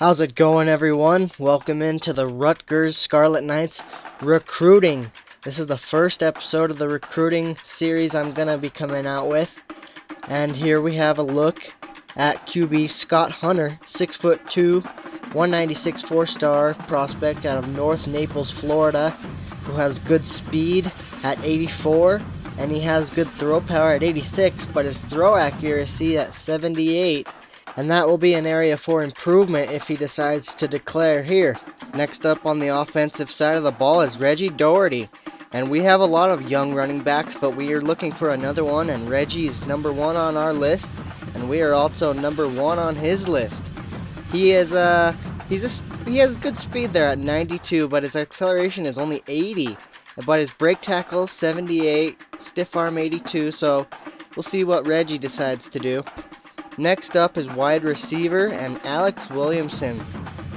How's it going, everyone? Welcome into the Rutgers Scarlet Knights recruiting. This is the first episode of the recruiting series I'm going to be coming out with. And here we have a look at QB Scott Hunter, 6'2", 196 4-star prospect out of North Naples, Florida, who has good speed at 84, and he has good throw power at 86, but his throw accuracy at 78. And that will be an area for improvement if he decides to declare here. Next up on the offensive side of the ball is Reggie Doherty. And we have a lot of young running backs, but we are looking for another one, and Reggie is number 1 on our list, and we are also number 1 on his list. He has good speed there at 92, but his acceleration is only 80. But his break tackle 78, stiff arm 82, so we'll see what Reggie decides to do. Next up is wide receiver and Alex Williamson.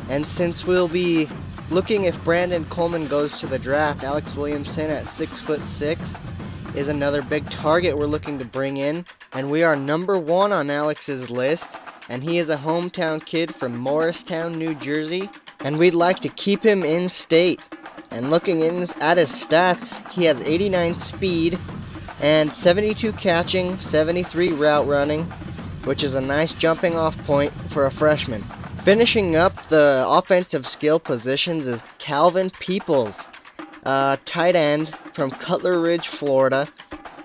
And since we'll be looking if Brandon Coleman goes to the draft, Alex Williamson at 6'6" is another big target we're looking to bring in. And we are number 1 on Alex's list. And he is a hometown kid from Morristown, New Jersey. And we'd like to keep him in state. And looking at his stats, he has 89 speed and 72 catching, 73 route running, which is a nice jumping off point for a freshman. Finishing up the offensive skill positions is Calvin Peoples, tight end from Cutler Ridge, Florida,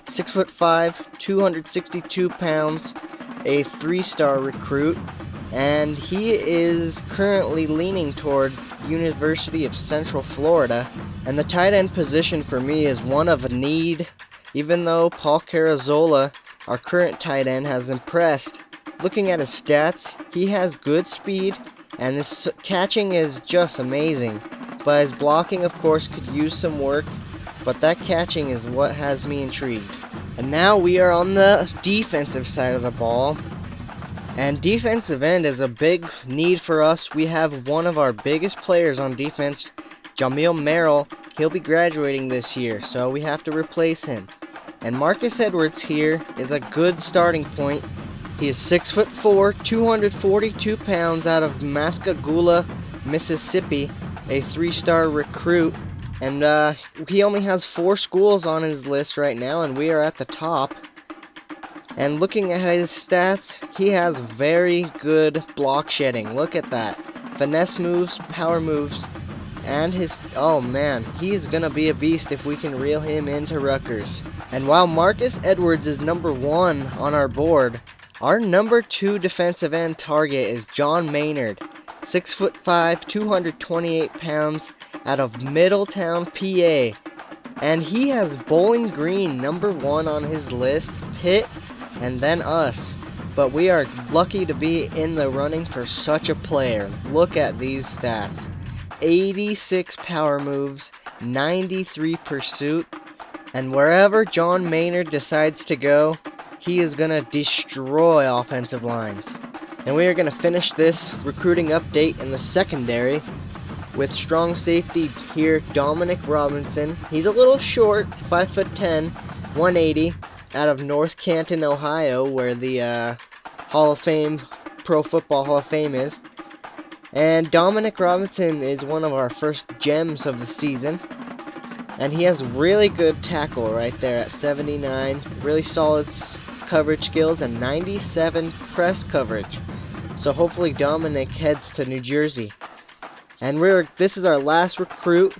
6'5", 262 pounds, a 3-star recruit, and he is currently leaning toward University of Central Florida. And the tight end position for me is one of need, even though Paul Carazola, our current tight end, has impressed. Looking at his stats, he has good speed, and his catching is just amazing. But his blocking, of course, could use some work, but that catching is what has me intrigued. And now we are on the defensive side of the ball. And defensive end is a big need for us. We have one of our biggest players on defense, Jamil Merrill. He'll be graduating this year, so we have to replace him. And Marcus Edwards here is a good starting point. He is 6'4", 242 pounds out of Massagoula, Mississippi, a 3-star recruit. And he only has 4 schools on his list right now, and we are at the top. And looking at his stats, he has very good block shedding. Look at that. Finesse moves, power moves, and oh man, he's gonna be a beast if we can reel him into Rutgers. And while Marcus Edwards is number 1 on our board, our number 2 defensive end target is John Maynard, 6'5", 228 pounds, out of Middletown, PA. And he has Bowling Green number 1 on his list, Pitt, and then us. But we are lucky to be in the running for such a player. Look at these stats. 86 power moves, 93 pursuit, and wherever John Maynard decides to go, he is going to destroy offensive lines. And we are going to finish this recruiting update in the secondary with strong safety here, Dominic Robinson. He's a little short, 5'10", 180, out of North Canton, Ohio, where the Hall of Fame, Pro Football Hall of Fame is. And Dominic Robinson is one of our first gems of the season. And he has really good tackle right there at 79, really solid coverage skills, and 97 press coverage. So hopefully Dominic heads to New Jersey. And this is our last recruit,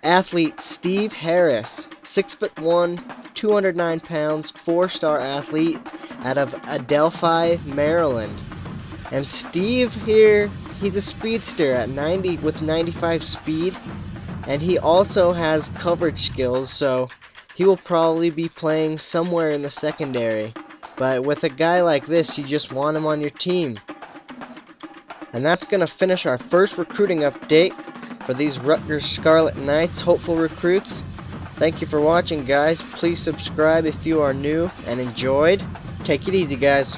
athlete Steve Harris, 6'1", 209 pounds, 4-star athlete out of Adelphi, Maryland. And Steve here, he's a speedster at 90 with 95 speed, and he also has coverage skills, so he will probably be playing somewhere in the secondary. But with a guy like this, you just want him on your team. And that's going to finish our first recruiting update for these Rutgers Scarlet Knights hopeful recruits. Thank you for watching, guys. Please subscribe if you are new and enjoyed. Take it easy, guys.